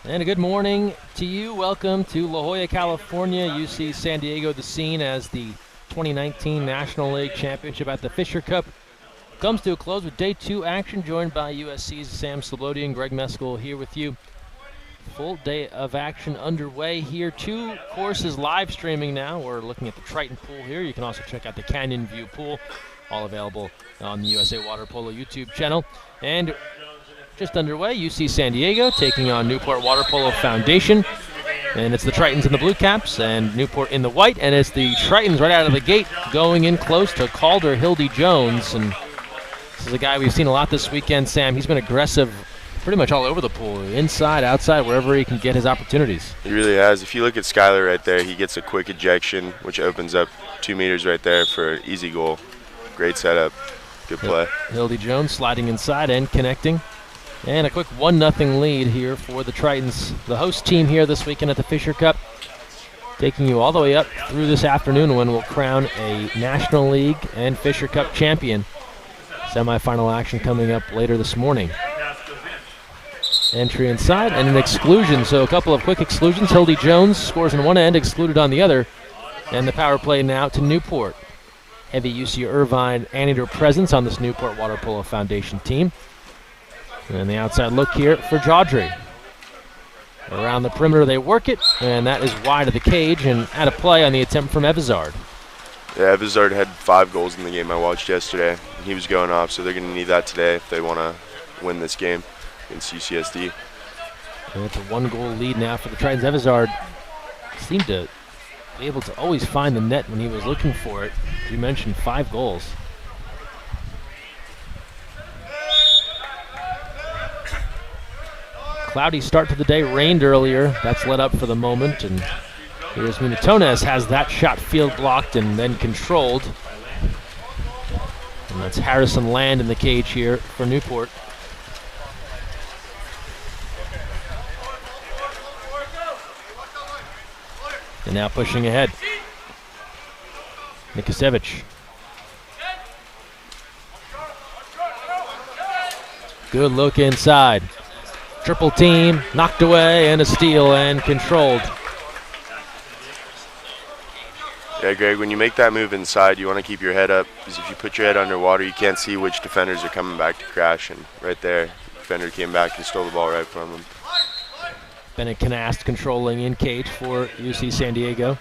And a good morning to you. Welcome to La Jolla, California. UC San Diego, the scene as the 2019 National League Championship at the Fisher Cup comes to a close with day 2 action, joined by USC's Sam Slobodian, Greg Meskel here with you. Full day of action underway here. 2 courses live streaming now. We're looking at the Triton pool here. You can also check out the Canyon View pool, all available on the USA Water Polo YouTube channel. And just underway, UC San Diego taking on Newport Water Polo Foundation. And it's the Tritons in the blue caps and Newport in the white. And it's the Tritons right out of the gate going in close to Calder Hildy Jones. And this is a guy we've seen a lot this weekend, Sam. He's been aggressive pretty much all over the pool, inside, outside, wherever he can get his opportunities. He really has. If you look at Skyler right there, he gets a quick ejection, which opens up 2 meters right there for an easy goal. Great setup. Good play. Hildy Jones sliding inside and connecting. And a quick 1-0 lead here for the Tritons, the host team here this weekend at the Fisher Cup, taking you all the way up through this afternoon when we'll crown a National League and Fisher Cup champion. Semifinal action coming up later this morning. Entry inside and an exclusion, so a couple of quick exclusions. Hildy Jones scores on one end, excluded on the other. And the power play now to Newport. Heavy UC Irvine anteater presence on this Newport Water Polo Foundation team. And the outside look here for Jaudry. Around the perimeter they work it, and that is wide of the cage and out of play on the attempt from Evizard. Yeah, Evizard had 5 goals in the game I watched yesterday. He was going off, so they're going to need that today if they want to win this game against UCSD. And it's a 1-goal lead now for the Tritons. Evizard seemed to be able to always find the net when he was looking for it. You mentioned 5 goals. Cloudy start to the day, rained earlier. That's let up for the moment. And here's Minatones, has that shot field blocked and then controlled. And that's Harrison Land in the cage here for Newport. And now pushing ahead. Nikasevich. Good look inside. Triple team, knocked away, and a steal and controlled. Yeah, Greg, when you make that move inside, you want to keep your head up, because if you put your head underwater, you can't see which defenders are coming back to crash. And right there, the defender came back and stole the ball right from him. Bennett Canast controlling in cage for UC San Diego.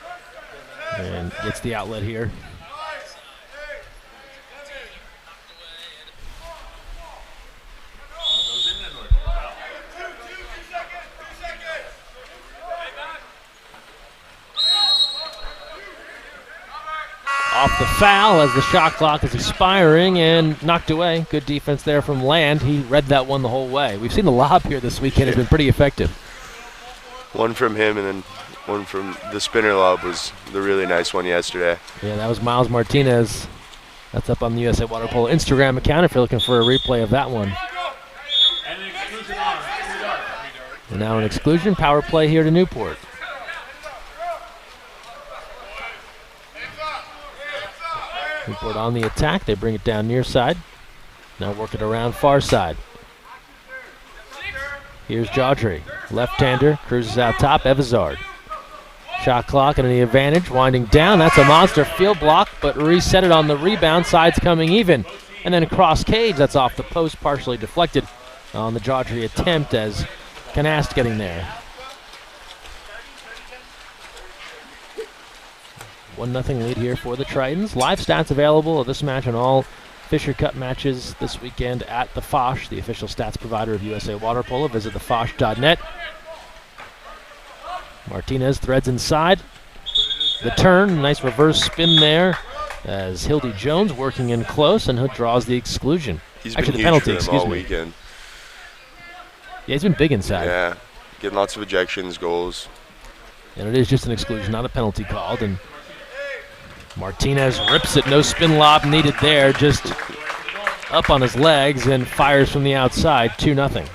And gets the outlet here. Off the foul as the shot clock is expiring and knocked away. Good defense there from Land. He read that one the whole way. We've seen the lob here this weekend. Has been pretty effective. One from him and then one from the spinner lob was the really nice one yesterday. Yeah, that was Miles Martinez. That's up on the USA Water Polo Instagram account if you're looking for a replay of that one. And now an exclusion. Power play here to Newport. Newport on the attack. They bring it down near side. Now work it around far side. Here's Jaudry. Left-hander. Cruises out top. Evizard. Shot clock and the advantage. Winding down. That's a monster field block, but reset it on the rebound. Side's coming even. And then across cage. That's off the post. Partially deflected on the Jaudry attempt as Canast getting there. 1-0 lead here for the Tritons. Live stats available of this match and all Fisher Cup matches this weekend at the Foch, the official stats provider of USA Water Polo. Visit thefoch.net. Martinez threads inside. The turn, nice reverse spin there as Hildy Jones working in close and draws the exclusion. He's Actually, been the penalty, huge for them excuse all me. weekend. Yeah, he's been big inside. Yeah, getting lots of ejections, goals. And it is just an exclusion, not a penalty called. And Martinez rips it, no spin lob needed there, just up on his legs and fires from the outside, 2-0.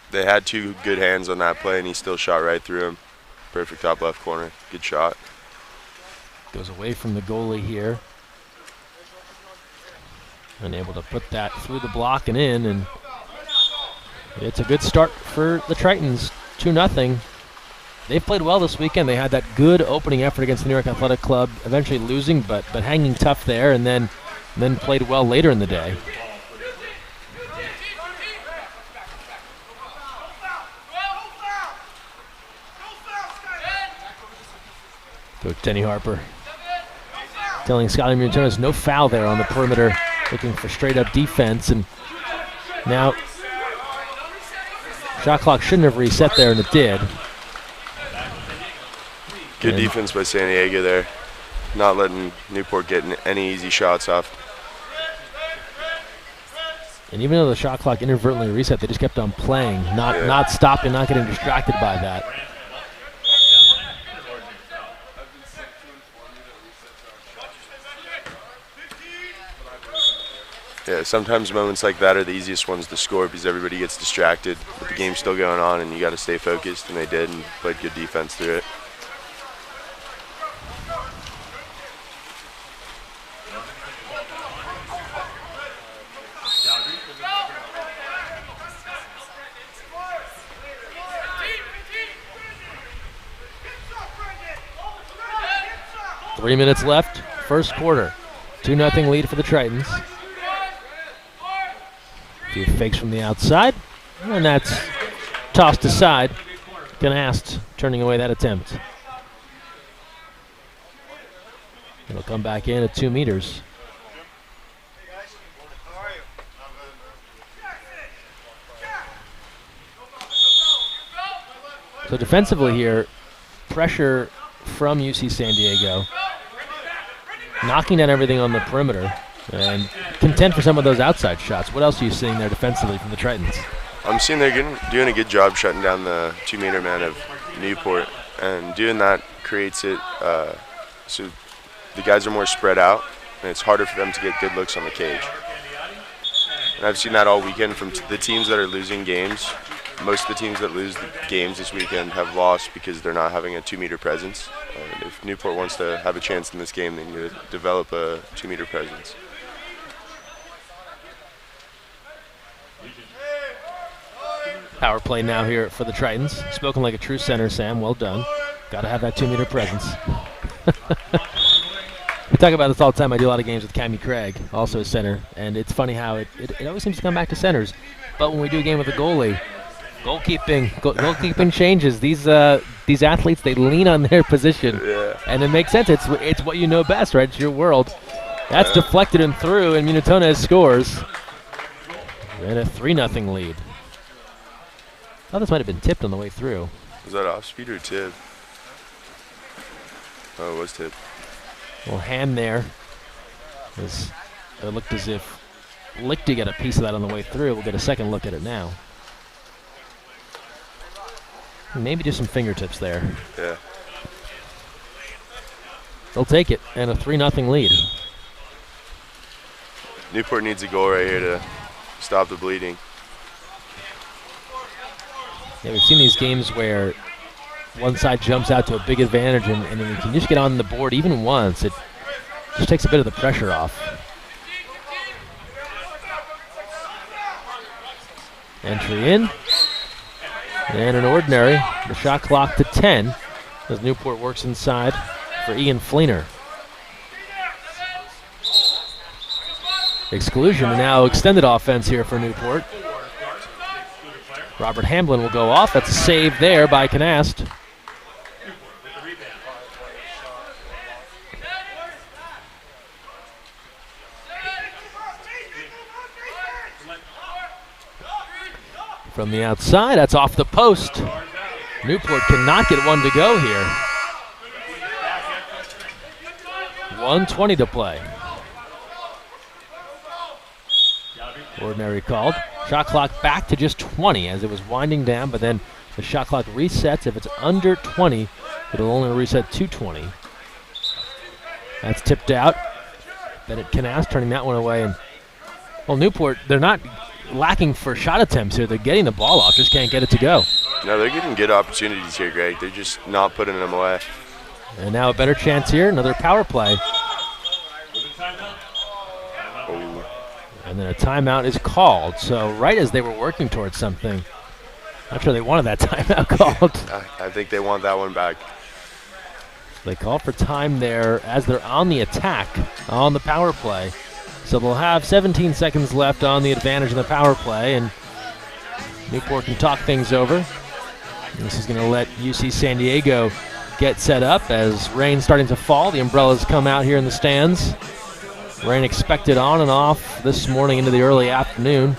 They had 2 good hands on that play, and he still shot right through him. Perfect top left corner. Good shot. Goes away from the goalie here. and able to put that through the block and in, and it's a good start for the Tritons, 2-0. They've played well this weekend. They had that good opening effort against the New York Athletic Club, eventually losing, but hanging tough there, and then played well later in the day. Coach Denny Harper telling Scotty Munitones no foul there on the perimeter, looking for straight-up defense, and now shot clock shouldn't have reset there, and it did. Good defense by San Diego there, not letting Newport get any easy shots off. And even though the shot clock inadvertently reset, they just kept on playing, not stopping, not getting distracted by that. Yeah, sometimes moments like that are the easiest ones to score because everybody gets distracted, but the game's still going on and you got to stay focused, and they did and played good defense through it. Three minutes left, first quarter. 2-0 lead for the Tritons. A few fakes from the outside, and that's tossed aside. Canast turning away that attempt. It'll come back in at 2 meters. So defensively here, pressure from UC San Diego, knocking down everything on the perimeter, and content for some of those outside shots. What else are you seeing there defensively from the Tritons? I'm seeing they're doing a good job shutting down the 2-meter man of Newport, and doing that creates it so the guys are more spread out, and it's harder for them to get good looks on the cage. And I've seen that all weekend from the teams that are losing games. Most of the teams that lose the games this weekend have lost because they're not having a 2-meter presence. If Newport wants to have a chance in this game, they need to develop a 2-meter presence. Power play now here for the Tritons. Spoken like a true center, Sam. Well done. Got to have that 2-meter presence. We talk about this all the time. I do a lot of games with Cammie Craig, also a center, and it's funny how it always seems to come back to centers. But when we do a game with a goalie, goalkeeping changes. These athletes, they lean on their position, and it makes sense. It's what you know best, right? It's your world. That's deflected and through, and Munitones scores. And a 3-0 lead. I thought this might have been tipped on the way through. Was that off speed or tip? Oh, it was tip. Well, hand there. It looked as if Lichty got a piece of that on the way through. We'll get a second look at it now. Maybe just some fingertips there. Yeah. They'll take it, and a 3-0 lead. Newport needs a goal right here to stop the bleeding. Yeah, we've seen these games where one side jumps out to a big advantage, and then you can just get on the board even once. It just takes a bit of the pressure off. Entry in. And an ordinary. The shot clock to 10 as Newport works inside for Ian Fleener. Exclusion, and now extended offense here for Newport. Robert Hamblin will go off. That's a save there by Canast. From the outside, that's off the post. Newport cannot get one to go here. 1:20 to play. Ordinary called. Shot clock back to just 20 as it was winding down, but then the shot clock resets. If it's under 20, it'll only reset to 20. That's tipped out. Bennett Canast turning that one away. And well, Newport, they're not lacking for shot attempts here. They're getting the ball off, just can't get it to go. No, they're getting good opportunities here, Greg. They're just not putting them away. And now a better chance here, another power play. Oh. And then a timeout is called. So right as they were working towards something, not sure they wanted that timeout called. I think they want that one back. They call for time there as they're on the attack on the power play. So they'll have 17 seconds left on the advantage in the power play, and Newport can talk things over. This is going to let UC San Diego get set up as rain's starting to fall. The umbrellas come out here in the stands. Rain expected on and off this morning into the early afternoon.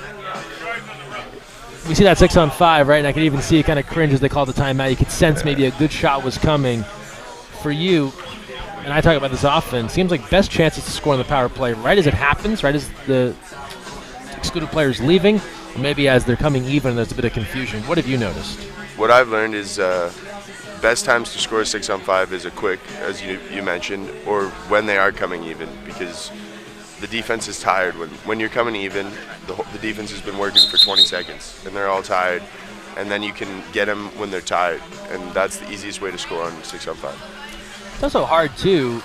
We see that 6-on-5, right? And I could even see it kind of cringe as they call the timeout. You could sense maybe a good shot was coming for you. And I talk about this often. Seems like best chances to score on the power play right as it happens, right as the excluded player's leaving, or maybe as they're coming even and there's a bit of confusion. What have you noticed? What I've learned is best times to score a 6-on-5 is a quick, as you mentioned, or when they are coming even, because the defense is tired. When you're coming even, the defense has been working for 20 seconds, and they're all tired. And then you can get them when they're tired, and that's the easiest way to score on 6-on-5. It's also hard, too,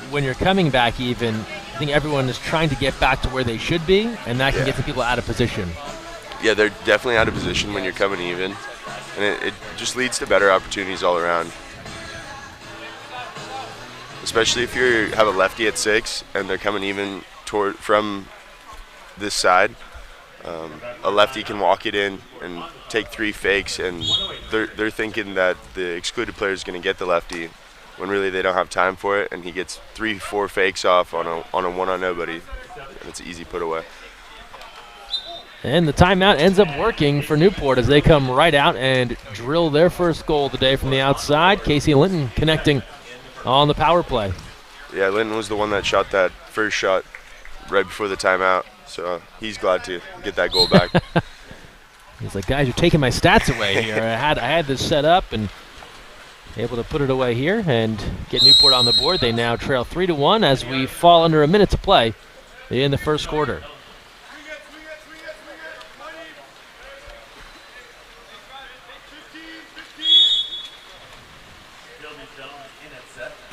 when you're coming back even. I think everyone is trying to get back to where they should be, and that can get some people out of position. Yeah, they're definitely out of position when you're coming even, and it just leads to better opportunities all around. Especially if you have a lefty at 6 and they're coming even from this side. A lefty can walk it in and take 3 fakes, and they're thinking that the excluded player is going to get the lefty, when really they don't have time for it, and he gets 3-4 fakes off on a one-on-nobody, and it's an easy put away. And the timeout ends up working for Newport as they come right out and drill their first goal today from the outside. Casey Linton connecting on the power play. Yeah, Linton was the one that shot that first shot right before the timeout, so he's glad to get that goal back. He's like, guys, you're taking my stats away here. I had this set up and able to put it away here and get Newport on the board. They now trail 3-1 as we fall under a minute to play in the first quarter.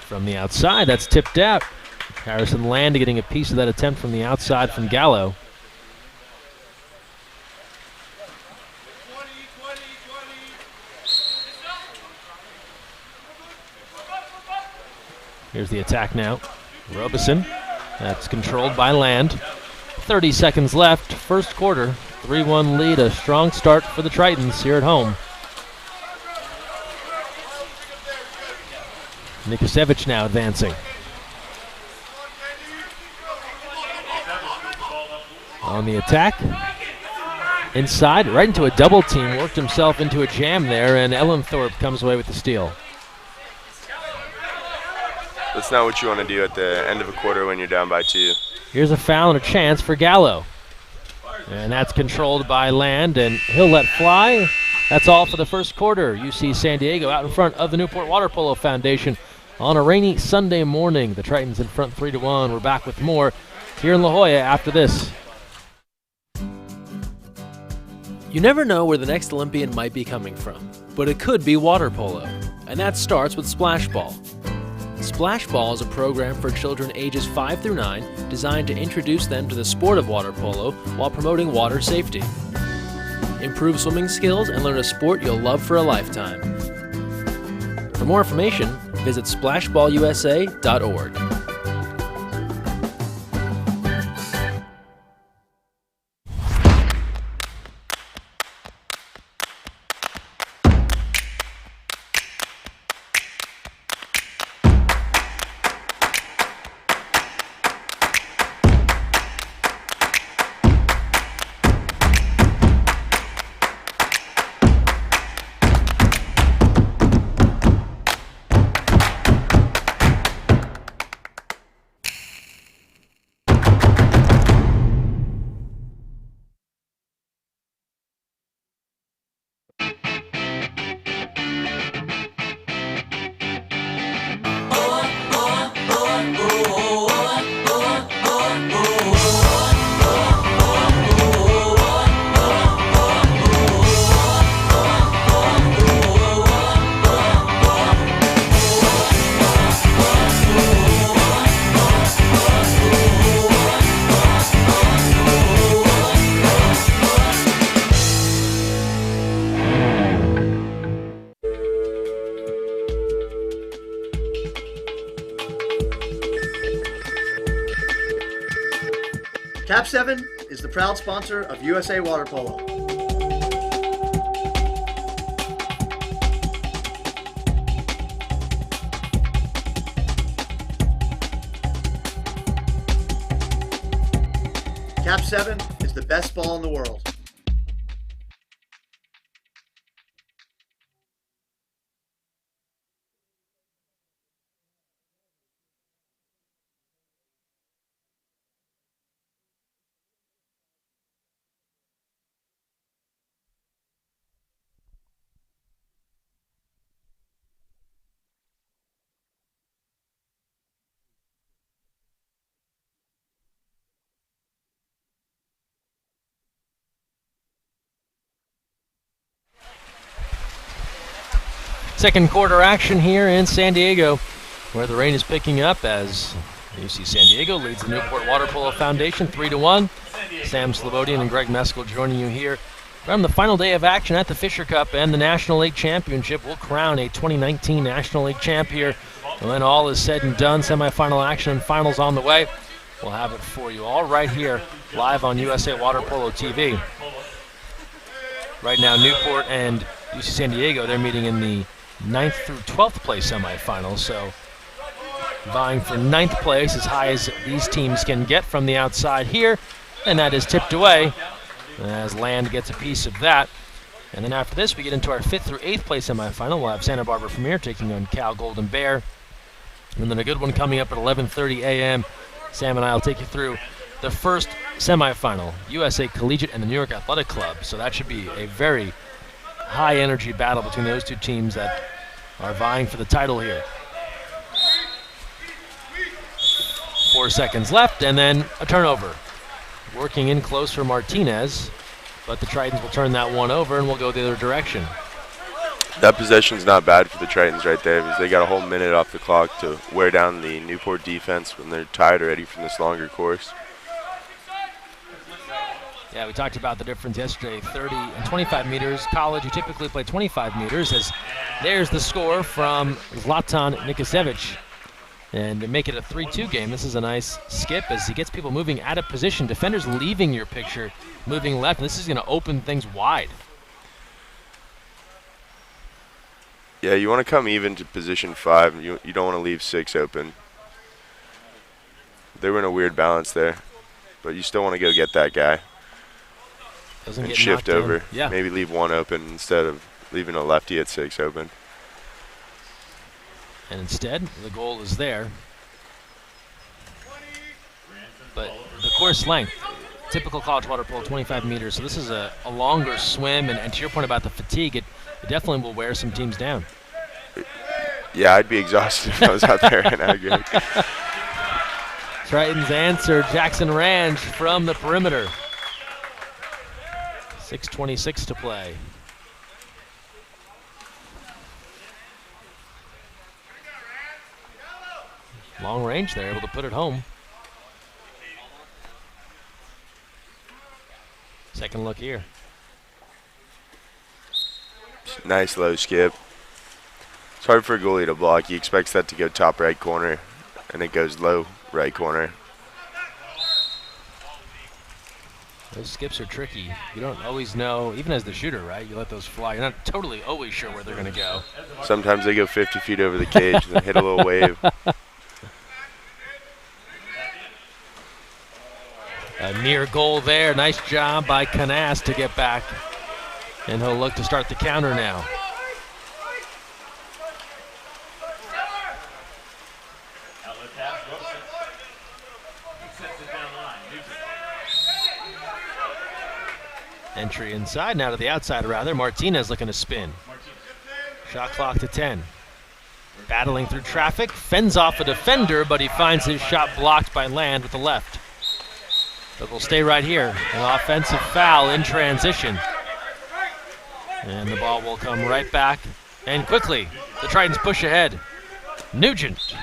From the outside, that's tipped out. Harrison Land getting a piece of that attempt from the outside from Gallo. Here's the attack now. Robeson, that's controlled by Land. 30 seconds left, first quarter. 3-1 lead, a strong start for the Tritons here at home. Nikosevich now advancing. On the attack. Inside, right into a double team, worked himself into a jam there, and Ellenthorpe comes away with the steal. That's not what you want to do at the end of a quarter when you're down by 2. Here's a foul and a chance for Gallo. And that's controlled by Land, and he'll let fly. That's all for the first quarter. UC San Diego out in front of the Newport Water Polo Foundation on a rainy Sunday morning. The Tritons in front 3-1. We're back with more here in La Jolla after this. You never know where the next Olympian might be coming from, but it could be water polo, and that starts with Splash Ball. Splash Ball is a program for children ages 5 through 9 designed to introduce them to the sport of water polo while promoting water safety. Improve swimming skills and learn a sport you'll love for a lifetime. For more information, visit splashballusa.org. Cap 7 is the proud sponsor of USA Water Polo. Cap 7 is the best ball in the world. Second quarter action here in San Diego, where the rain is picking up as UC San Diego leads the Newport Water Polo Foundation 3-1. Sam Slobodian and Greg Meskel joining you here from the final day of action at the Fisher Cup and the National League Championship. We'll crown a 2019 National League champ here. And when all is said and done, semifinal action and finals on the way. We'll have it for you all right here, live on USA Water Polo TV. Right now, Newport and UC San Diego, they're meeting in the 9th through 12th place semifinals, so vying for 9th place, as high as these teams can get from the outside here, and that is tipped away as Land gets a piece of that. And then after this, we get into our 5th through 8th place semifinal. We'll have Santa Barbara Premier taking on Cal Golden Bear, and then a good one coming up at 11:30 a.m. Sam and I will take you through the first semifinal, USA Collegiate and the New York Athletic Club, so that should be a very high-energy battle between those two teams that are vying for the title here. 4 seconds left, and then a turnover. Working in close for Martinez, but the Tritons will turn that one over, and we'll go the other direction. That possession's not bad for the Tritons right there, because they got a whole minute off the clock to wear down the Newport defense when they're tired already from this longer course. Yeah, we talked about the difference yesterday, 30 and 25 meters. College, you typically play 25 meters, as there's the score from Zlatan Nikisevich. And to make it a 3-2 game, this is a nice skip as he gets people moving out of position. Defenders leaving your picture, moving left. This is going to open things wide. Yeah, you want to come even to position 5. You don't want to leave 6 open. They were in a weird balance there, but you still want to go get that guy. Doesn't and get shift over. Yeah. Maybe leave 1 open instead of leaving a lefty at 6 open. And instead, the goal is there. But the course length, typical college water polo, 25 meters. So this is a longer swim. And to your point about the fatigue, it definitely will wear some teams down. Yeah, I'd be exhausted if I was out there right now, Greg. Triton's answer, Jackson Ranch from the perimeter. 6:26 to play. Long range there, able to put it home. Second look here. Nice low skip. It's hard for a goalie to block. He expects that to go top right corner, and it goes low right corner. Those skips are tricky. You don't always know, even as the shooter, right? You let those fly. You're not totally always sure where they're going to go. Sometimes they go 50 feet over the cage and then hit a little wave. A near goal there. Nice job by Canas to get back. And he'll look to start the counter now. Entry inside, now to the outside rather. Martinez looking to spin. Shot clock to 10. Battling through traffic, fends off a defender, but he finds his shot blocked by Land with the left. But we'll stay right here. An offensive foul in transition. And the ball will come right back. And quickly, the Tritons push ahead. Nugent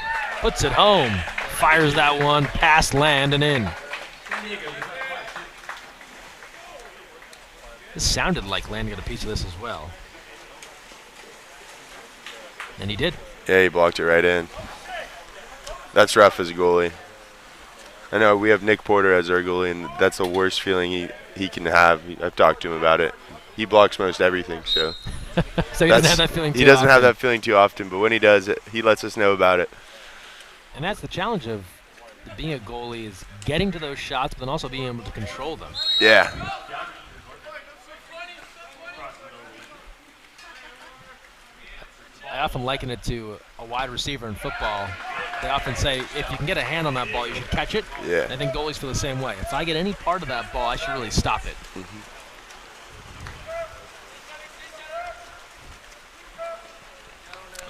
puts it home. Fires that one past Land and in. This sounded like Land got a piece of this as well. And he did. Yeah, he blocked it right in. That's rough as a goalie. I know we have Nick Porter as our goalie, and that's the worst feeling he can have. I've talked to him about it. He blocks most everything, so. So he doesn't have that feeling too often. He doesn't have that feeling too often, but when he does, he lets us know about it. And that's the challenge of being a goalie, is getting to those shots, but then also being able to control them. Yeah. I often liken it to a wide receiver in football. They often say, if you can get a hand on that ball, you should catch it. Yeah. And I think goalies feel the same way. If I get any part of that ball, I should really stop it. Mm-hmm.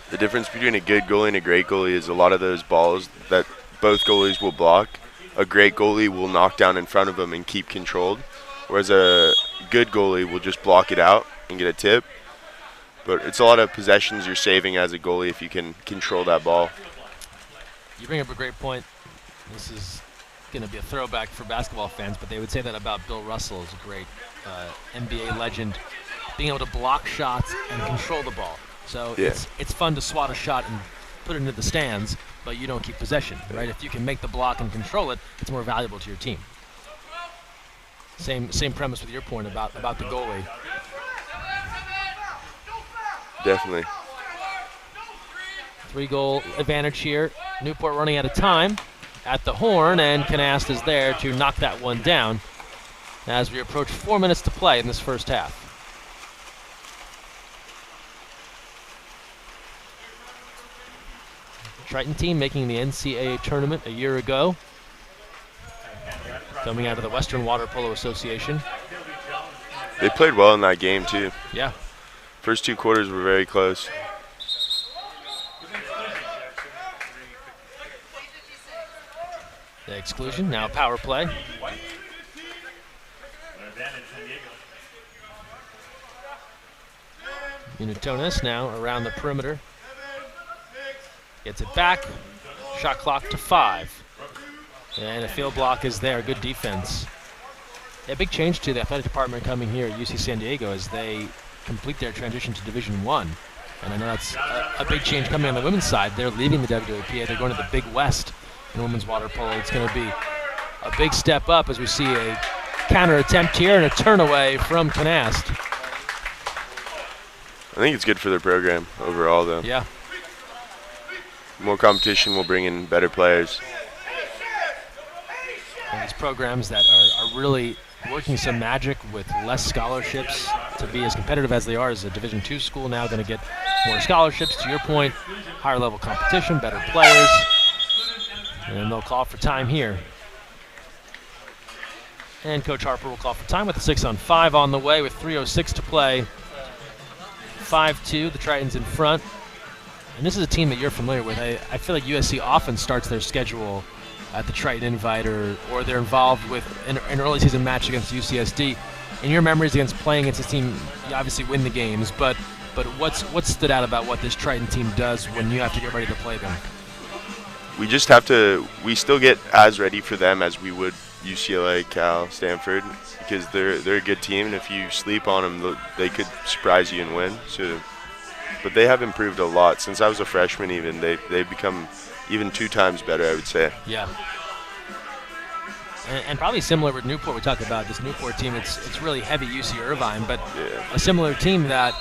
The difference between a good goalie and a great goalie is a lot of those balls that both goalies will block, a great goalie will knock down in front of them and keep controlled, whereas a good goalie will just block it out and get a tip. But it's a lot of possessions you're saving as a goalie if you can control that ball. You bring up a great point. This is going to be a throwback for basketball fans, but they would say that about Bill Russell, as a great NBA legend, being able to block shots and control the ball. So Yeah. it's fun to swat a shot and put it into the stands, but you don't keep possession, right? If you can make the block and control it, it's more valuable to your team. Same premise with your point about the goalie. Definitely. 3-goal advantage here. Newport running out of time at the horn, and Canast is there to knock that one down as we approach 4 minutes to play in this first half. Triton team making the NCAA tournament a year ago, coming out of the Western Water Polo Association. They played well in that game, too. Yeah. First 2 quarters were very close. The exclusion, now power play. Unitonis now around the perimeter. Gets it back. Shot clock to 5. And a field block is there. Good defense. A big change to the athletic department coming here at UC San Diego as they complete their transition to Division I. And I know that's a big change coming on the women's side. They're leaving the WAPA. They're going to the Big West in women's water polo. It's going to be a big step up as we see a counter attempt here and a turn away from Canast. I think it's good for their program overall, though. Yeah. More competition will bring in better players. And these programs that are really working some magic with less scholarships to be as competitive as they are as a Division II school, now going to get more scholarships. To your point, higher level competition, better players. And they'll call for time here. And Coach Harper will call for time with a 6-on-5 on the way with 3:06 to play. 5-2, the Tritons in front. And this is a team that you're familiar with. I feel like USC often starts their schedule at the Triton Invite, or they're involved with an early season match against UCSD. In your memories against playing against this team, you obviously win the games, but what's stood out about what this Triton team does when you have to get ready to play them? We still get as ready for them as we would UCLA, Cal, Stanford, because they're a good team, and if you sleep on them, they could surprise you and win. So, but they have improved a lot since I was a freshman. Even they've become even 2 times better, I would say. Yeah. And probably similar with Newport. We talked about this Newport team. It's really heavy UC Irvine, but Yeah. a similar team that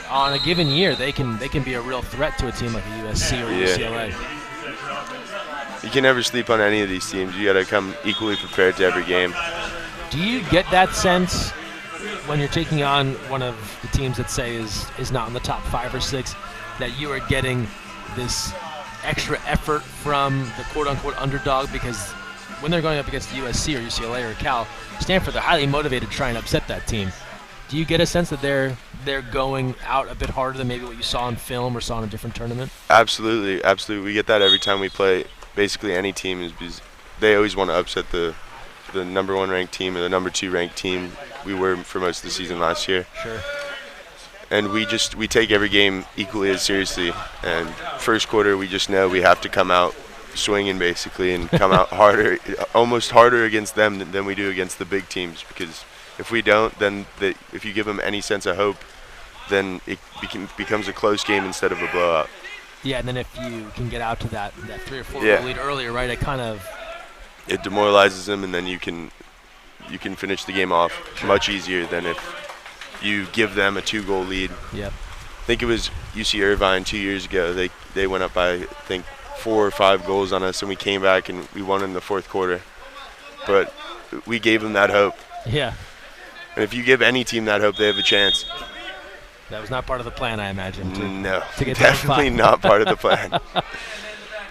on a given year they can be a real threat to a team like a USC or UCLA. You can never sleep on any of these teams. You got to come equally prepared to every game. Do you get that sense when you're taking on one of the teams that say is not in the top 5 or 6, that you are getting this extra effort from the quote-unquote underdog? Because when they're going up against USC or UCLA or Cal, Stanford, they're highly motivated to try and upset that team. Do you get a sense that they're going out a bit harder than maybe what you saw in film or saw in a different tournament? Absolutely, absolutely. We get that every time we play basically any team, is because they always want to upset the number 1 ranked team or the number 2 ranked team we were for most of the season last year. Sure. And we take every game equally as seriously. And first quarter, we just know we have to come out swinging basically and come out harder, almost harder against them than we do against the big teams. Because if we don't, then if you give them any sense of hope, then it becomes a close game instead of a blowout. Yeah, and then if you can get out to that 3 or 4 Yeah. lead earlier, right, it kind of it demoralizes them, and then you can finish the game off much easier than if you give them a 2-goal lead. Yep. I think it was UC Irvine 2 years ago. They went up by, I think, 4 or 5 goals on us, and we came back and we won in the fourth quarter. But we gave them that hope. Yeah. And if you give any team that hope, they have a chance. That was not part of the plan, I imagine. No, to get definitely not part of the plan.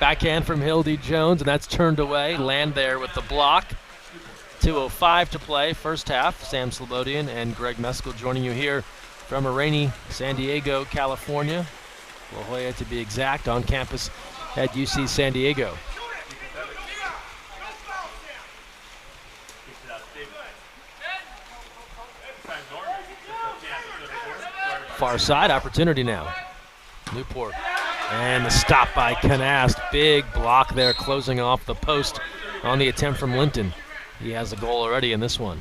Backhand from Hildy Jones, and that's turned away. Land there with the block. 2:05 to play, first half. Sam Slobodian and Greg Meskel joining you here from a rainy San Diego, California. La Jolla, to be exact, on campus at UC San Diego. Far side, opportunity now. Newport. And the stop by Canast. Big block there, closing off the post on the attempt from Linton. He has a goal already in this one.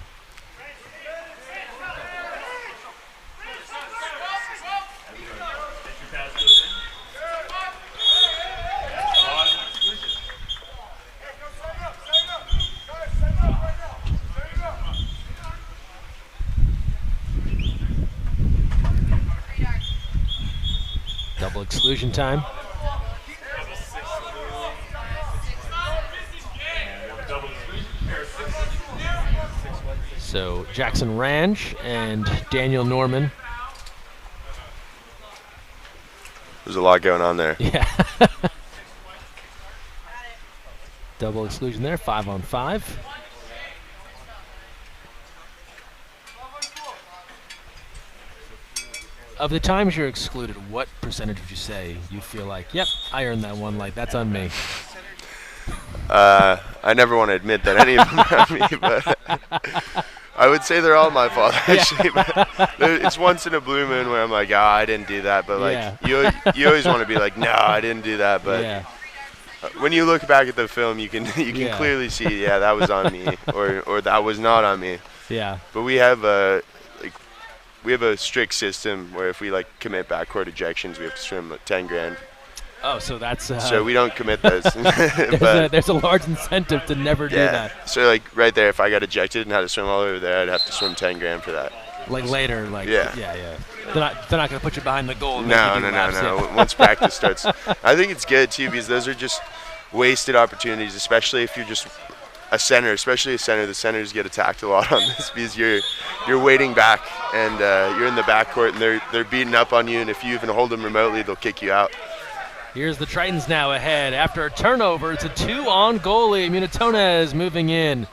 Double exclusion time. So Jackson Ranch and Daniel Norman. There's a lot going on there. Yeah. Double exclusion there, 5-on-5. Of the times you're excluded, what percentage would you say you feel like, yep, I earned that one, like that's on me? I never want to admit that any of them are on me, but I would say they're all my fault, actually. But it's once in a blue moon where I'm like, oh, I didn't do that. But, like, you always want to be like, no, I didn't do that. But when you look back at the film, you can clearly see, yeah, that was on me, or that was not on me. Yeah. But we have a strict system where if we commit backcourt ejections, we have to swim 10 grand. Oh, so that's so we don't commit those. there's a large incentive to never do that. So right there, if I got ejected and had to swim all over there, I'd have to swim 10 grand for that. Like later, yeah. They're not gonna put you behind the goal. And No. Once practice starts, I think it's good too, because those are just wasted opportunities, especially if you're just a center, The centers get attacked a lot on this because you're waiting back and you're in the backcourt and they're beating up on you, and if you even hold them remotely, they'll kick you out. Here's the Tritons now ahead. After a turnover, it's a 2-on goalie. Munatones moving in.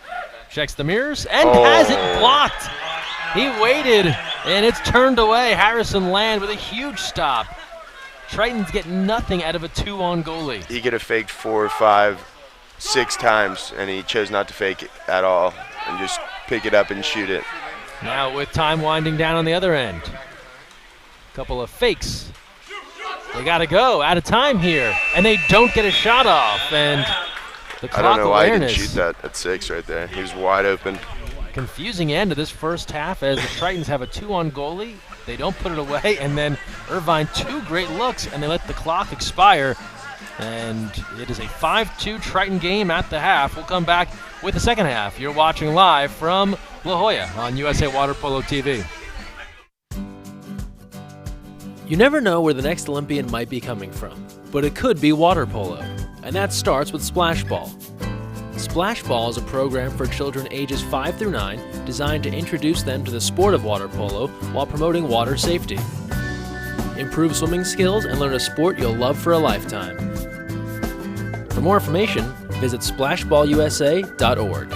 Checks the mirrors and has it blocked. He waited, and it's turned away. Harrison Land with a huge stop. Tritons get nothing out of a 2-on goalie. He could have faked 4, 5, 6 times, and he chose not to fake it at all and just pick it up and shoot it. Now with time winding down on the other end. Couple of fakes. They got to go, out of time here, and they don't get a shot off. And the clock I don't know why awareness. he didn't shoot that at 6 right there. He was wide open. Confusing end of this first half as the Tritons have a 2-on goalie. They don't put it away, and then Irvine 2 great looks, and they let the clock expire. And it is a 5-2 Triton game at the half. We'll come back with the second half. You're watching live from La Jolla on USA Water Polo TV. You never know where the next Olympian might be coming from, but it could be water polo, and that starts with Splash Ball. Splash Ball is a program for children ages 5 through 9 designed to introduce them to the sport of water polo while promoting water safety. Improve swimming skills and learn a sport you'll love for a lifetime. For more information, visit splashballusa.org.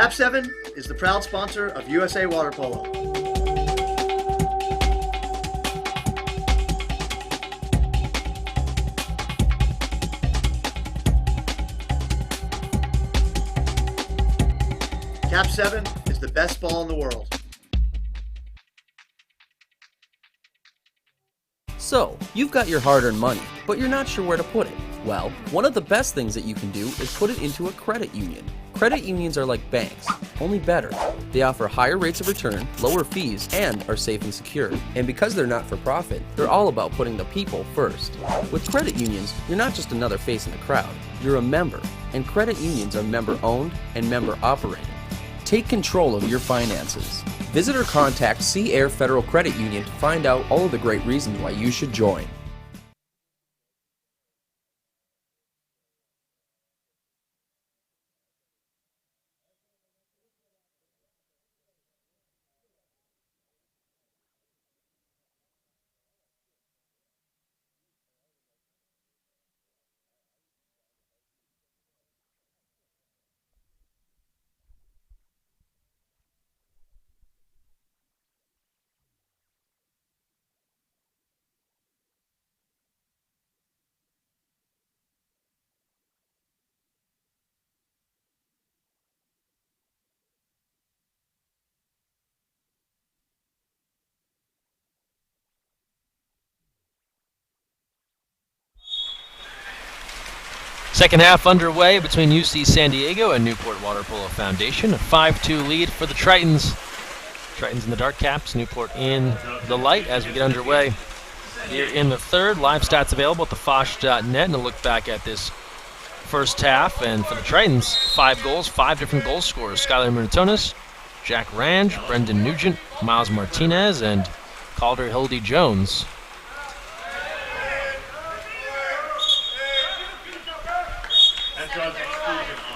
Cap 7 is the proud sponsor of USA Water Polo. Cap 7 is the best ball in the world. So, you've got your hard-earned money, but you're not sure where to put it. Well, one of the best things that you can do is put it into a credit union. Credit unions are like banks, only better. They offer higher rates of return, lower fees, and are safe and secure. And because they're not for profit, they're all about putting the people first. With credit unions, you're not just another face in the crowd, you're a member. And credit unions are member-owned and member-operated. Take control of your finances. Visit or contact Sea Air Federal Credit Union to find out all of the great reasons why you should join. Second half underway between UC San Diego and Newport Water Polo Foundation. A 5-2 lead for the Tritons. Tritons in the dark caps, Newport in the light as we get underway here in the third. Live stats available at thefosh.net, and a look back at this first half. And for the Tritons, 5 goals, 5 different goal scorers. Skylar Minatonis, Jack Range, Brendan Nugent, Miles Martinez, and Calder Hildy Jones.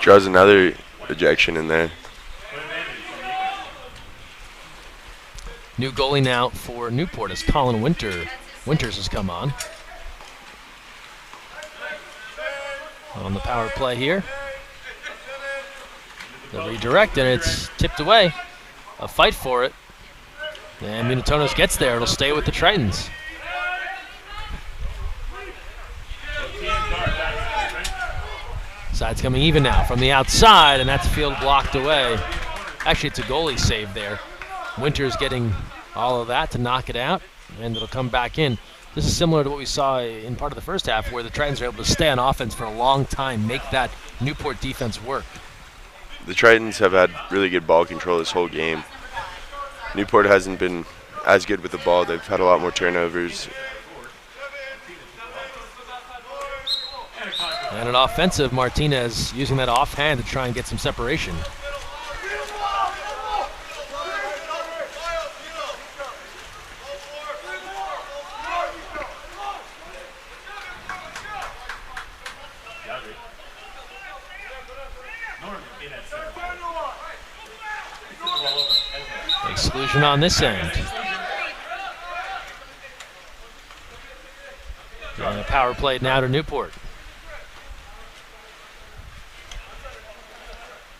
Draws another ejection in there. New goalie now for Newport as Colin Winters has come on. On the power play here. The redirect, and it's tipped away. A fight for it. And Minatonis gets there. It'll stay with the Tritons. Side's coming even now from the outside, and that's field blocked away. Actually, it's a goalie save there. Winters getting all of that to knock it out, and it'll come back in. This is similar to what we saw in part of the first half, where the Tritons are able to stay on offense for a long time, make that Newport defense work. The Tritons have had really good ball control this whole game. Newport hasn't been as good with the ball. They've had a lot more turnovers. And an offensive Martinez using that offhand to try and get some separation. Exclusion on this end. And a power play now to Newport.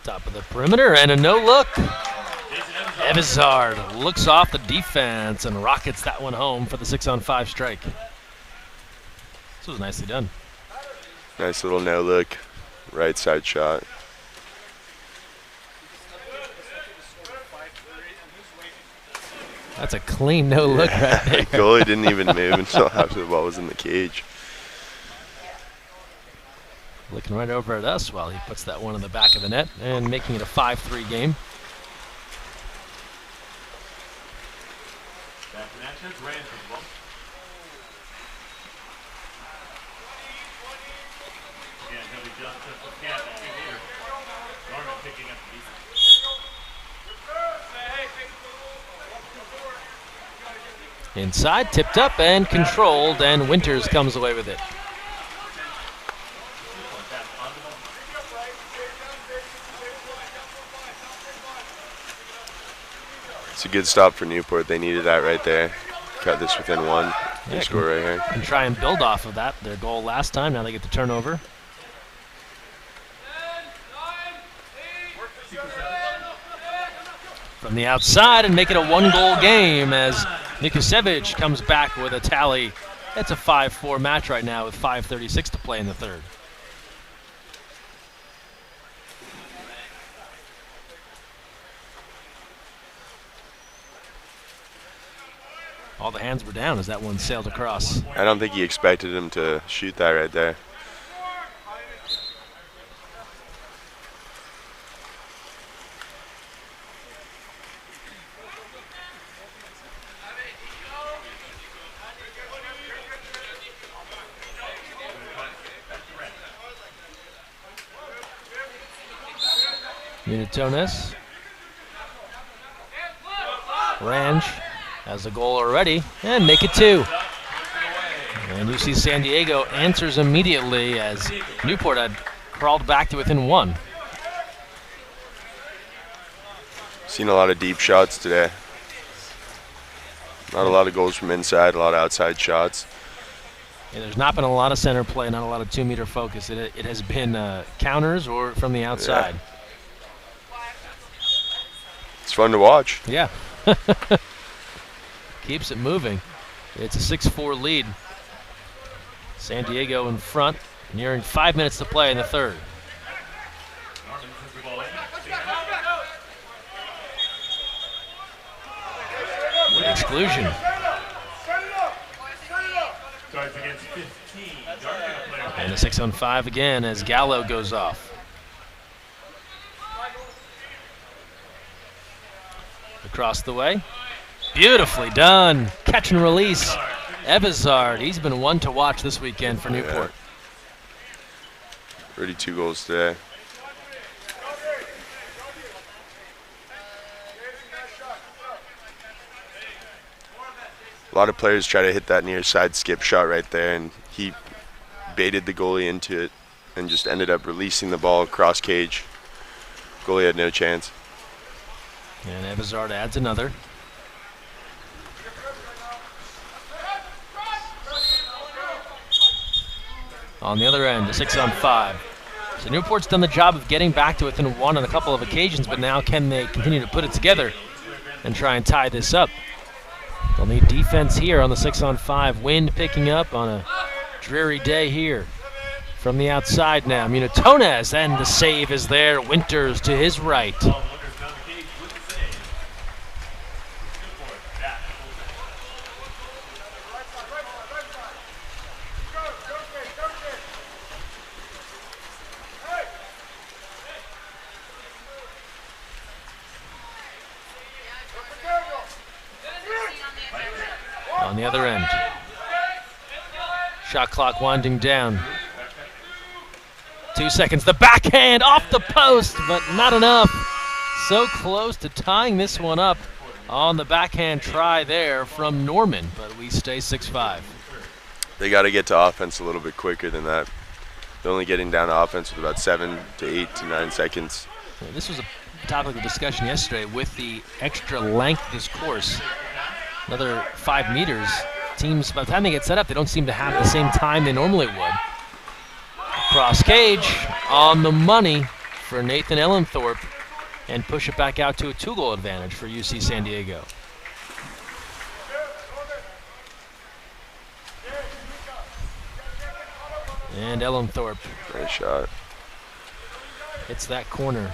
Top of the perimeter and a no-look. Evizard looks off the defense and rockets that one home for the 6-on-5 strike. This was nicely done. Nice little no-look, right side shot. That's a clean no-look right there. Goalie didn't even move until after the ball was in the cage. Looking right over at us while he puts that one in the back of the net and making it a 5-3 game. Inside, tipped up and controlled, and Winters comes away with it. It's a good stop for Newport. They needed that right there. Cut this within one. They score right here. And try and build off of that. Their goal last time. Now they get the turnover. from the outside and make it a one-goal game as Nikusevich comes back with a tally. It's a 5-4 match right now with 5:36 to play in the third. All the hands were down as that one sailed across. I don't think he expected him to shoot that right there. Unitones. Range has a goal already and make it 2. And UC San Diego answers immediately as Newport had crawled back to within 1. Seen a lot of deep shots today. Not a lot of goals from inside, a lot of outside shots. Yeah, there's not been a lot of center play, not a lot of 2-meter focus. It has been counters or from the outside. Yeah. It's fun to watch. Yeah. Keeps it moving. It's a 6-4 lead. San Diego in front, nearing 5 minutes to play in the third. Exclusion. And a 6-on-5 again as Gallo goes off. Across the way. Beautifully done. Catch and release. Ebizard, he's been one to watch this weekend for Newport. Already 2 goals today. A lot of players try to hit that near side skip shot right there, and he baited the goalie into it and just ended up releasing the ball across cage. Goalie had no chance. And Ebizard adds another. On the other end, a 6-on-5. So Newport's done the job of getting back to within 1 on a couple of occasions, but now can they continue to put it together and try and tie this up? They'll need defense here on the 6-on-5. Wind picking up on a dreary day here. From the outside now, Munitones, and the save is there. Winters to his right. On the other end. Shot clock winding down. 2 seconds. The backhand off the post, but not enough. So close to tying this one up on the backhand try there from Norman, but we stay 6-5. They got to get to offense a little bit quicker than that. They're only getting down to offense with about 7 to 8 to 9 seconds. Yeah, this was a topic of discussion yesterday with the extra length of this course. Another 5 meters. Teams, by the time they get set up, they don't seem to have the same time they normally would. Cross cage on the money for Nathan Ellenthorpe and push it back out to a 2-goal advantage for UC San Diego. And Ellenthorpe. Nice shot. Hits that corner.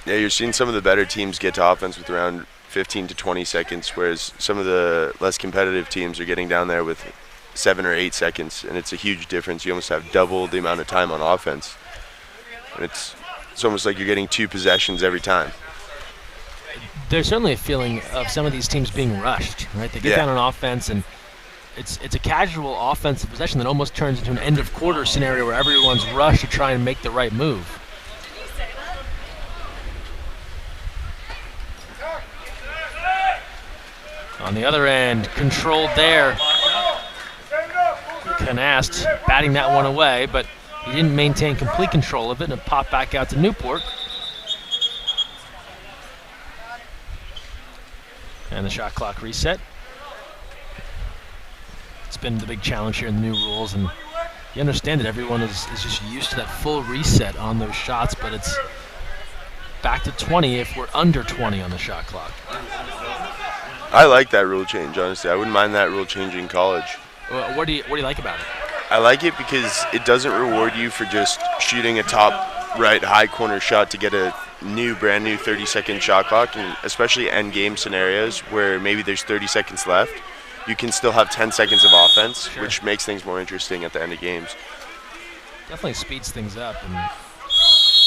Yeah, you're seeing some of the better teams get to offense with around 15 to 20 seconds, whereas some of the less competitive teams are getting down there with 7 or 8 seconds, and it's a huge difference. You almost have double the amount of time on offense. And it's almost like you're getting 2 possessions every time. There's certainly a feeling of some of these teams being rushed, right? They get down on offense, and it's a casual offensive possession that almost turns into an end-of-quarter scenario where everyone's rushed to try and make the right move. On the other end, controlled there. Canast batting that one away, but he didn't maintain complete control of it, and it popped back out to Newport. And the shot clock reset. It's been the big challenge here in the new rules, and you understand that everyone is just used to that full reset on those shots, but it's back to 20 if we're under 20 on the shot clock. I like that rule change, honestly. I wouldn't mind that rule change in college. What do you like about it? I like it because it doesn't reward you for just shooting a top right high corner shot to get a brand new 30-second shot clock, and especially end game scenarios where maybe there's 30 seconds left. You can still have 10 seconds of offense, which makes things more interesting at the end of games. Definitely speeds things up. And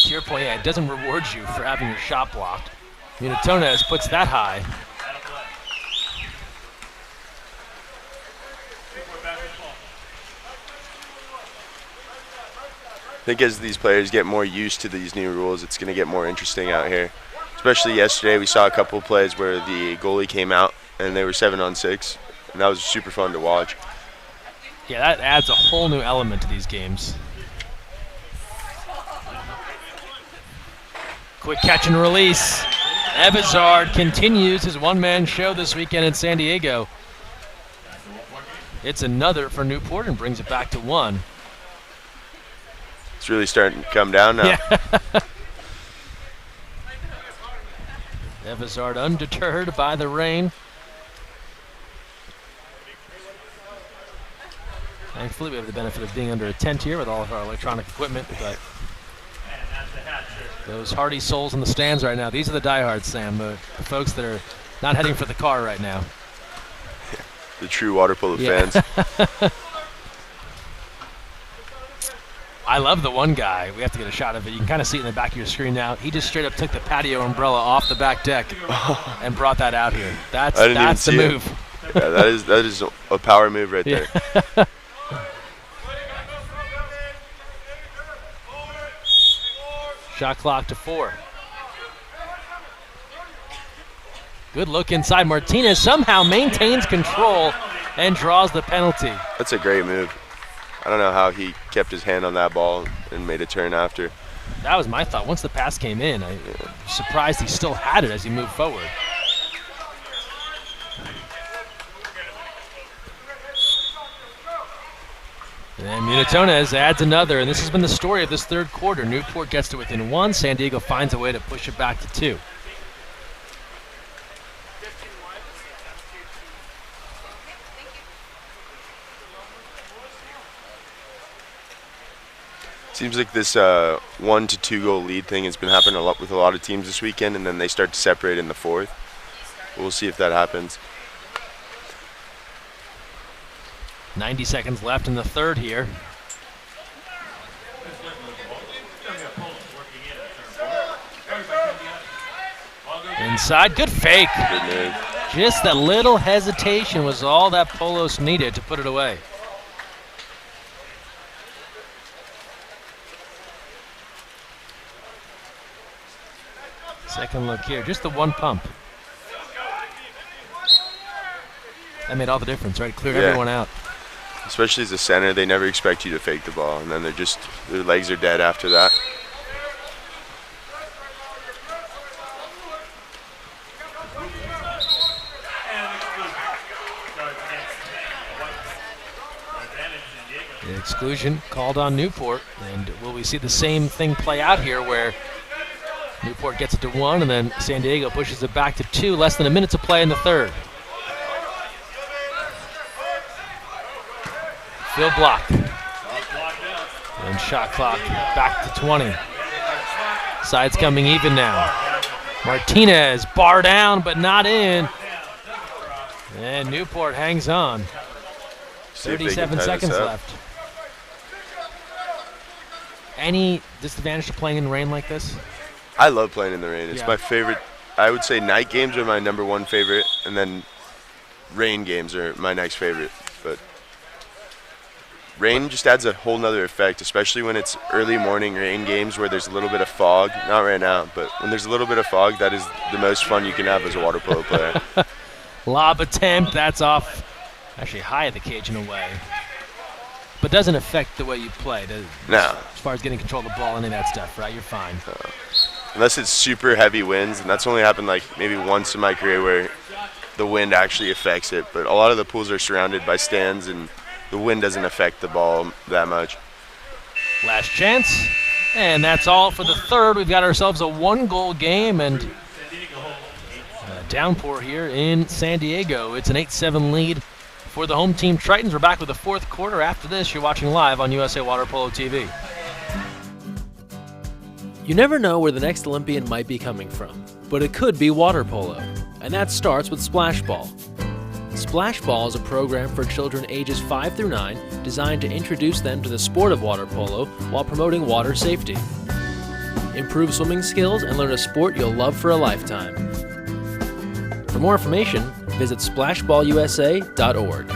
to your point, yeah, it doesn't reward you for having your shot blocked. Munitonez puts that high. I think as these players get more used to these new rules, it's going to get more interesting out here. Especially yesterday, we saw a couple of plays where the goalie came out and they were 7-on-6, and that was super fun to watch. Yeah, that adds a whole new element to these games. Quick catch and release. Evizard continues his one-man show this weekend in San Diego. It's another for Newport and brings it back to 1. It's really starting to come down now. Yeah. Evizard undeterred by the rain. Thankfully, we have the benefit of being under a tent here with all of our electronic equipment, but those hardy souls in the stands right now, these are the diehards, Sam, the folks that are not heading for the car right now. The true water polo fans. I love the one guy. We have to get a shot of it. You can kind of see it in the back of your screen now. He just straight up took the patio umbrella off the back deck and brought that out here. That's the move. Yeah, that is a power move right there. Shot clock to 4. Good look inside. Martinez somehow maintains control and draws the penalty. That's a great move. I don't know how he kept his hand on that ball and made a turn after. That was my thought. Once the pass came in, I was surprised he still had it as he moved forward. And then Munitonez adds another, and this has been the story of this third quarter. Newport gets to within 1. San Diego finds a way to push it back to 2. Seems like this 1 to 2 goal lead thing has been happening a lot with a lot of teams this weekend, and then they start to separate in the fourth. We'll see if that happens. 90 seconds left in the third here. Inside, good fake. Good move. Just that little hesitation was all that Polos needed to put it away. Second look here, just the one pump. That made all the difference, right? Cleared everyone out. Especially as a center, they never expect you to fake the ball, and then their legs are dead after that. The exclusion called on Newport, and will we see the same thing play out here where Newport gets it to 1 and then San Diego pushes it back to 2, less than a minute to play in the third. Field block. And shot clock back to 20. Sides coming even now. Martinez bar down but not in. And Newport hangs on. 37 seconds left. Any disadvantage to playing in rain like this? I love playing in the rain. It's my favorite. I would say night games are my #1 favorite, and then rain games are my next favorite. But rain just adds a whole nother effect, especially when it's early morning rain games where there's a little bit of fog. Not right now, but when there's a little bit of fog, that is the most fun you can have as a water polo player. Lob attempt, that's off actually high at the cage in a way. But doesn't affect the way you play. No. As far as getting control of the ball, any of that stuff, right? You're fine. Unless it's super heavy winds, and that's only happened like maybe once in my career where the wind actually affects it. But a lot of the pools are surrounded by stands, and the wind doesn't affect the ball that much. Last chance. And that's all for the third. We've got ourselves a one-goal game and a downpour here in San Diego. It's an 8-7 lead for the home team Tritons. We're back with the fourth quarter. After this, you're watching live on USA Water Polo TV. You never know where the next Olympian might be coming from, but it could be water polo, and that starts with Splash Ball. Splash Ball is a program for children ages 5 through 9 designed to introduce them to the sport of water polo while promoting water safety. Improve swimming skills and learn a sport you'll love for a lifetime. For more information, visit splashballusa.org.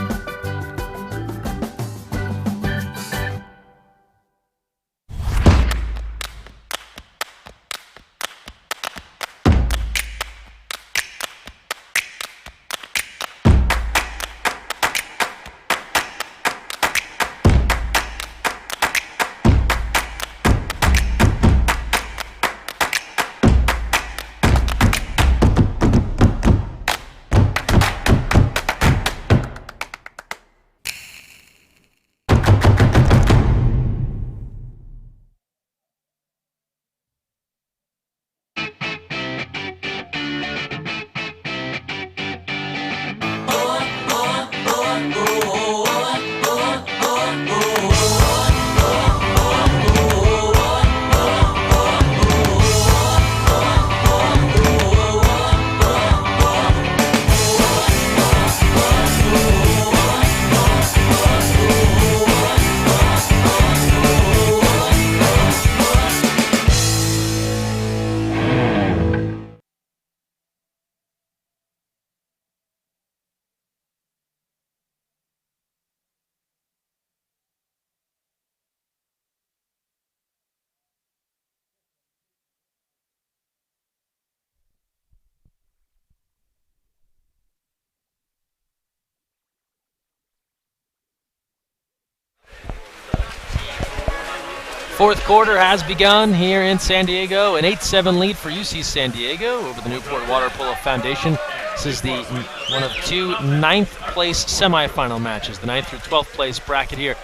Fourth quarter has begun here in San Diego. An 8-7 lead for UC San Diego over the Newport Water Polo Foundation. This is the one of two 9th place semifinal matches, the 9th through 12th place bracket here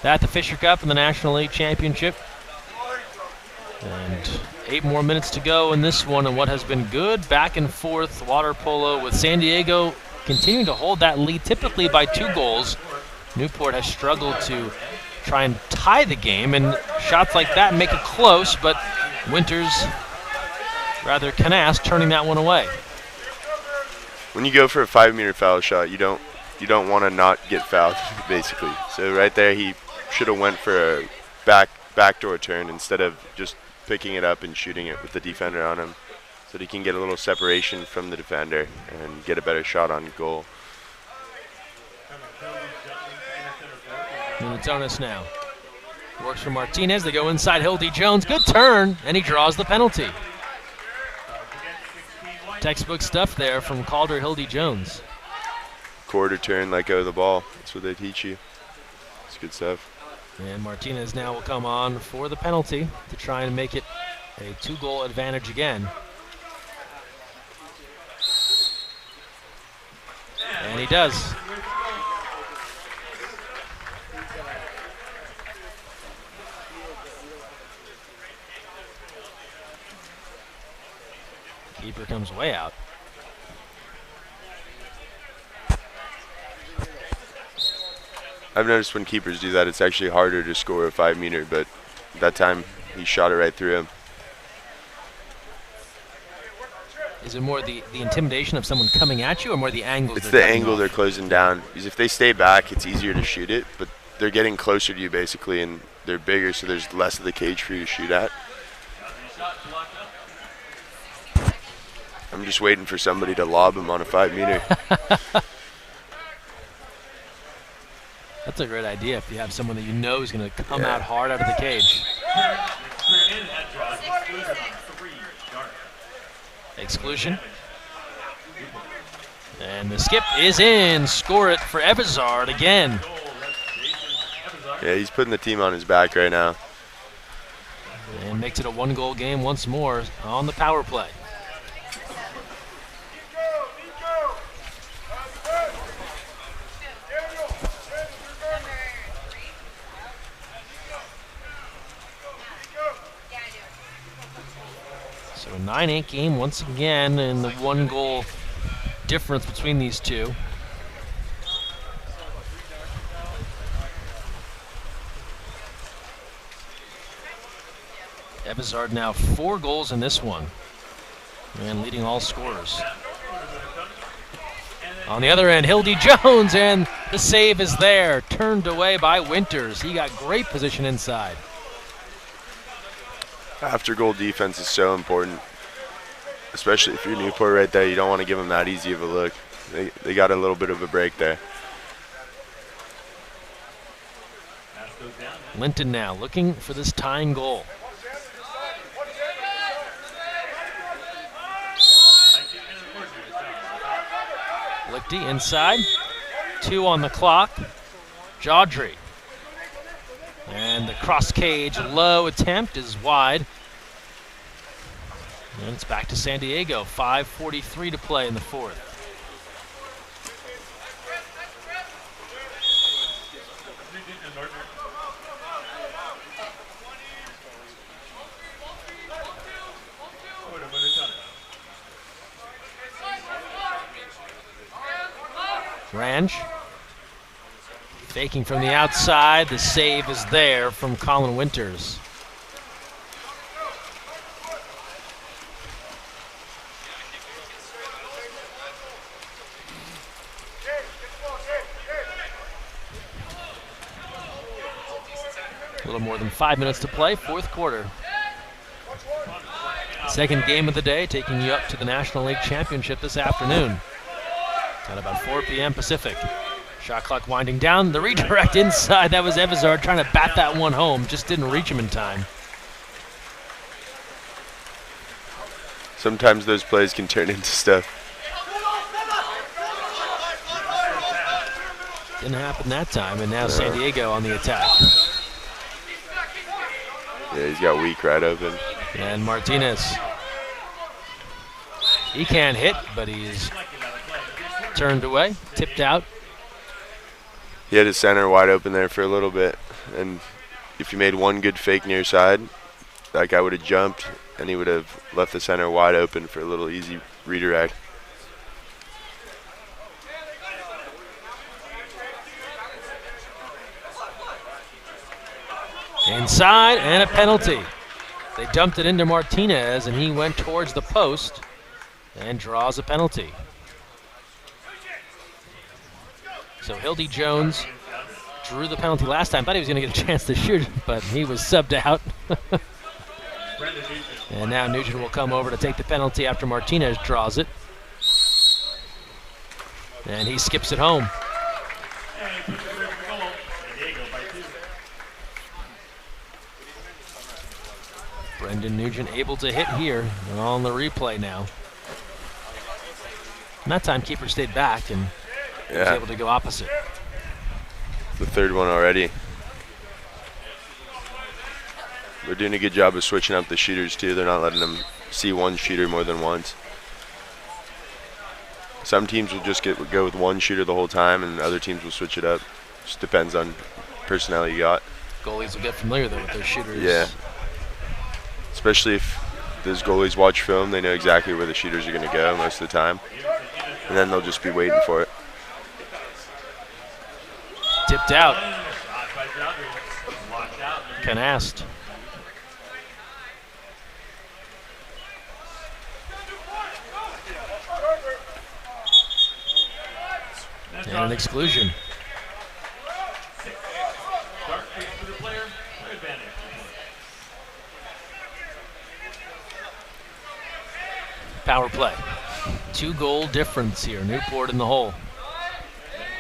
at the Fisher Cup and the National League Championship. And 8 more minutes to go in this one, and what has been good back and forth water polo with San Diego continuing to hold that lead, typically by 2 goals. Newport has struggled to try and tie the game, and shots like that make it close, but Winters rather canast, turning that one away. When you go for a 5-meter foul shot, you don't want to not get fouled, basically. So right there, he should have went for a backdoor turn instead of just picking it up and shooting it with the defender on him, so that he can get a little separation from the defender and get a better shot on goal. Minatonis now works for Martinez. They go inside Hildy Jones. Good turn, and he draws the penalty. Textbook stuff there from Calder Hildy Jones. Quarter turn, let go of the ball. That's what they teach you. It's good stuff. And Martinez now will come on for the penalty to try and make it a 2-goal advantage again. And he does. Keeper comes way out. I've noticed when keepers do that, it's actually harder to score a 5-meter, but that time he shot it right through him. Is it more the intimidation of someone coming at you, or more the angles? It's the angle they're closing down. Because if they stay back, it's easier to shoot it, but they're getting closer to you basically, and they're bigger, so there's less of the cage for you to shoot at. I'm just waiting for somebody to lob him on a 5-meter. That's a great idea if you have someone that you know is going to come out hard out of the cage. Exclusion. And the skip is in. Score it for Evazard again. Yeah, he's putting the team on his back right now. And makes it a 1-goal game once more on the power play. 9-8 game once again, and the 1-goal difference between these two. Evezard now 4 goals in this one, and leading all scorers. On the other end, Hildy Jones, and the save is there, turned away by Winters. He got great position inside. After goal defense is so important, especially if you're Newport right there. You don't want to give them that easy of a look. They got a little bit of a break there. Linton now looking for this tying goal. Lichty inside, 2 on the clock. Jawdry. And the cross cage low attempt is wide. And it's back to San Diego. 5:43 to play in the fourth. Ranch faking from the outside. The save is there from Colin Winters. A little more than 5 minutes to play, fourth quarter. Second game of the day, taking you up to the National League Championship this afternoon at about 4 p.m. Pacific. Shot clock winding down. The redirect inside. That was Evezard trying to bat that one home. Just didn't reach him in time. Sometimes those plays can turn into stuff. Didn't happen that time, and now San Diego on the attack. Yeah, he's got weak right open. And Martinez. He can't hit, but he's turned away, tipped out. He had his center wide open there for a little bit, and if you made one good fake near side, that guy would have jumped, and he would have left the center wide open for a little easy redirect. Inside, and a penalty. They dumped it into Martinez, and he went towards the post and draws a penalty. So Hildy Jones drew the penalty last time. Thought he was going to get a chance to shoot, but he was subbed out. And now Nugent will come over to take the penalty after Martinez draws it. And he skips it home. Brendan Nugent able to hit here on the replay now. And that time keeper stayed back and was able to go opposite. The third one already. They're doing a good job of switching up the shooters too. They're not letting them see one shooter more than once. Some teams will just go with one shooter the whole time, and other teams will switch it up. Just depends on personnel you got. Goalies will get familiar though with their shooters. Yeah. Especially if those goalies watch film, they know exactly where the shooters are going to go most of the time. And then they'll just be waiting for it. Tipped out. Canast. And an exclusion. Power play. 2-goal difference here. Newport in the hole.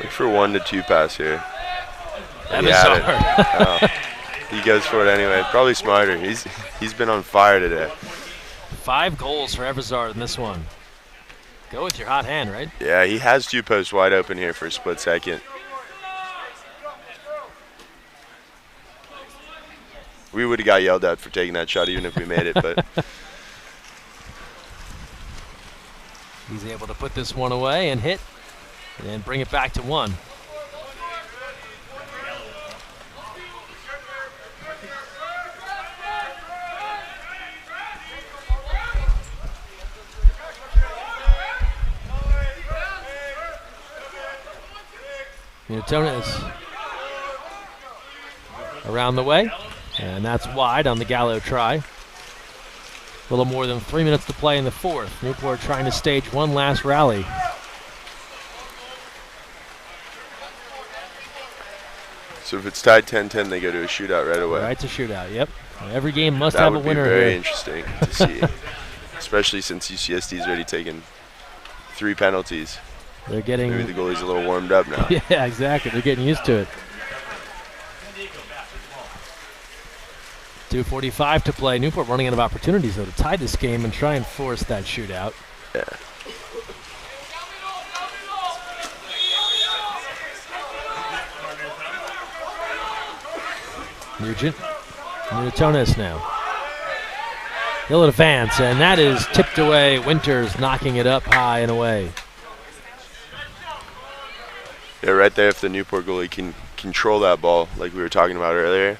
Look for 1-2 pass here. Evezard. He goes for it anyway. Probably smarter. He's been on fire today. 5 goals for Evezard in this one. Go with your hot hand, right? Yeah, he has 2 posts wide open here for a split second. We would have got yelled at for taking that shot even if we made it, but he's able to put this one away and hit and bring it back to 1. Newton is around the way, and that's wide on the Gallo try. A little more than 3 minutes to play in the fourth. Newport trying to stage one last rally. So if it's tied 10-10, they go to a shootout right away. Right to shootout, yep. Every game must That have a would be winner very here. interesting to see, especially since UCSD's already taken 3 penalties. They're getting... Maybe the goalie's a little warmed up now. Yeah, exactly. They're getting used to it. 2:45 to play. Newport running out of opportunities, though, to tie this game and try and force that shootout. Yeah. Nugent. Newtonis now. He'll advance, and that is tipped away. Winters knocking it up high and away. Yeah, right there, if the Newport goalie can control that ball, like we were talking about earlier,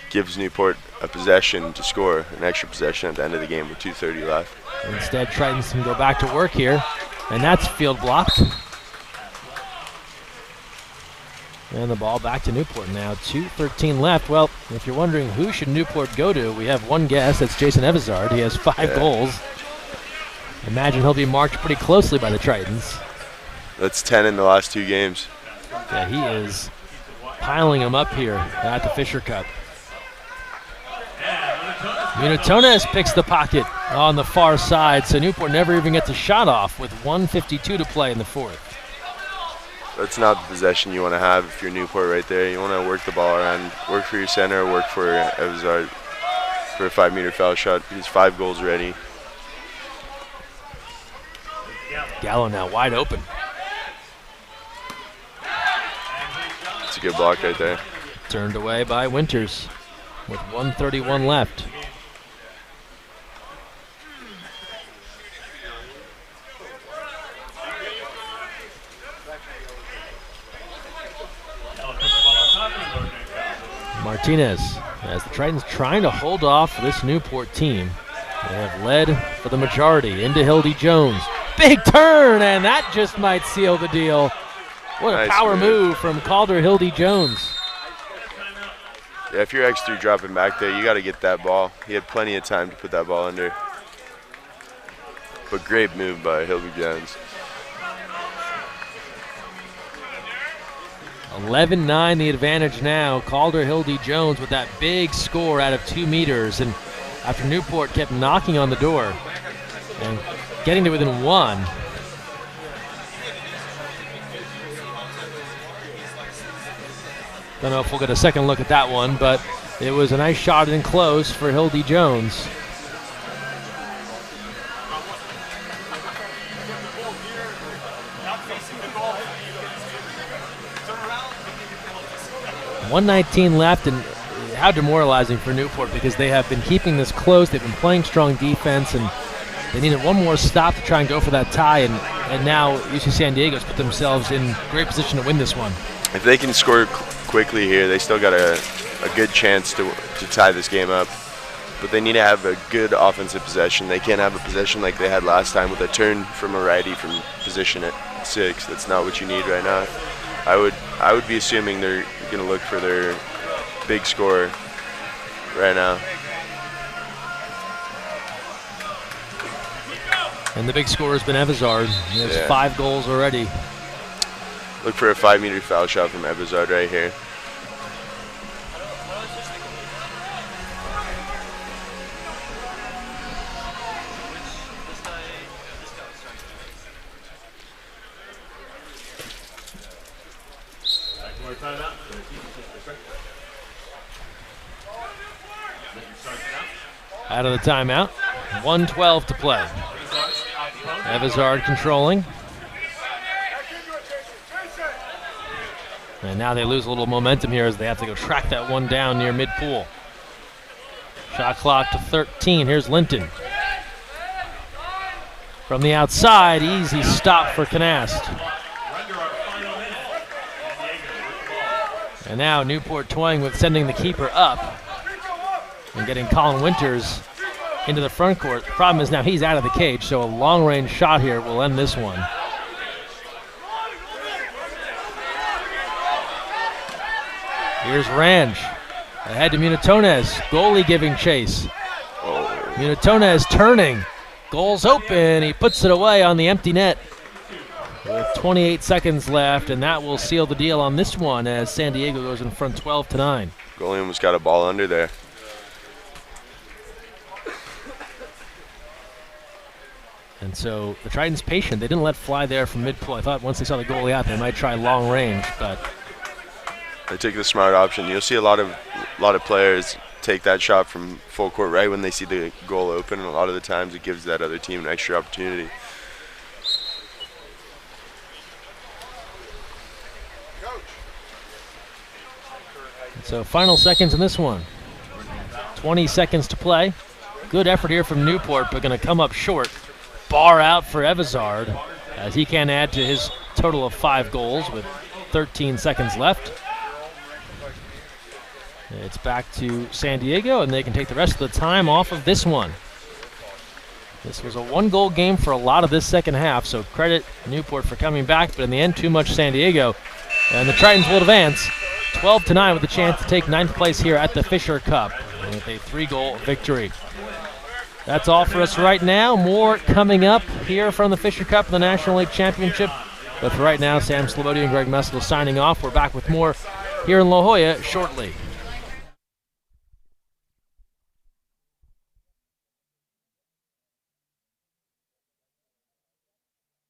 gives Newport a possession to score, an extra possession at the end of the game with 2:30 left. Instead, Triton can go back to work here, and that's field blocked. And the ball back to Newport now. 2:13 left. Well, if you're wondering who should Newport go to, we have one guess. That's Jason Evazard. He has 5 goals. Imagine he'll be marked pretty closely by the Tritons. That's 10 in the last 2 games. Yeah, he is piling them up here at the Fisher Cup. Unitones picks the pocket on the far side, so Newport never even gets a shot off with 1:52 to play in the fourth. That's not the possession you want to have if you're Newport right there. You want to work the ball around, work for your center, work for Evazard for a 5-meter foul shot. He's 5 goals ready. Gallo now wide open. It's a good block right there. Turned away by Winters with 1:31 left. Martinez, as the Tritons trying to hold off this Newport team. They have led for the majority into Hildy Jones. Big turn, and that just might seal the deal. What a Nice power move from Calder Hildy Jones. Yeah, if your X3 dropping back there, you got to get that ball. He had plenty of time to put that ball under. But great move by Hildy Jones. 11-9 the advantage now. Calder Hildy Jones with that big score out of 2 meters. And after Newport kept knocking on the door and getting to within 1. Don't know if we'll get a second look at that one, but it was a nice shot in close for Hildy Jones. .119 left, and how demoralizing for Newport because they have been keeping this close. They've been playing strong defense, and they needed one more stop to try and go for that tie, and now UC San Diego's put themselves in great position to win this one. If they can score quickly here, they still got a good chance to tie this game up. But they need to have a good offensive possession. They can't have a possession like they had last time with a turn from a righty from position at 6. That's not what you need right now. I would be assuming they're going to look for their big scorer right now. And the big scorer has been Evazard. He has 5 goals already. Look for a 5-meter foul shot from Evazard right here. Out of the timeout. 1:12 to play. Evazard controlling. And now they lose a little momentum here as they have to go track that one down near mid-pool. Shot clock to 13. Here's Linton. From the outside, easy stop for Canast. And now Newport toying with sending the keeper up and getting Colin Winters into the front court. The problem is now he's out of the cage, so a long-range shot here will end this one. Here's Ranch. Ahead to Munitones. Goalie giving chase. Munitones turning. Goal's open. He puts it away on the empty net. With 28 seconds left, and that will seal the deal on this one as San Diego goes in front 12-9. Goalie almost got a ball under there. And so the Triton's patient. They didn't let fly there from mid-play. I thought once they saw the goalie out, they might try long range, but They take the smart option. You'll see a lot of players take that shot from full court right when they see the goal open, and a lot of the times it gives that other team an extra opportunity. so final seconds in this one. 20 seconds to play. Good effort here from Newport, but going to come up short. Bar out for Evazard as he can add to his total of 5 goals with 13 seconds left. It's back to San Diego, and they can take the rest of the time off of this one. This was a 1-goal game for a lot of this second half, so credit Newport for coming back, but in the end, too much San Diego. And the Tritons will advance 12-9 with a chance to take 9th place here at the Fisher Cup with a 3-goal victory. That's all for us right now. More coming up here from the Fisher Cup and the National League Championship. But for right now, Sam Slobodian and Greg Messel signing off. We're back with more here in La Jolla shortly.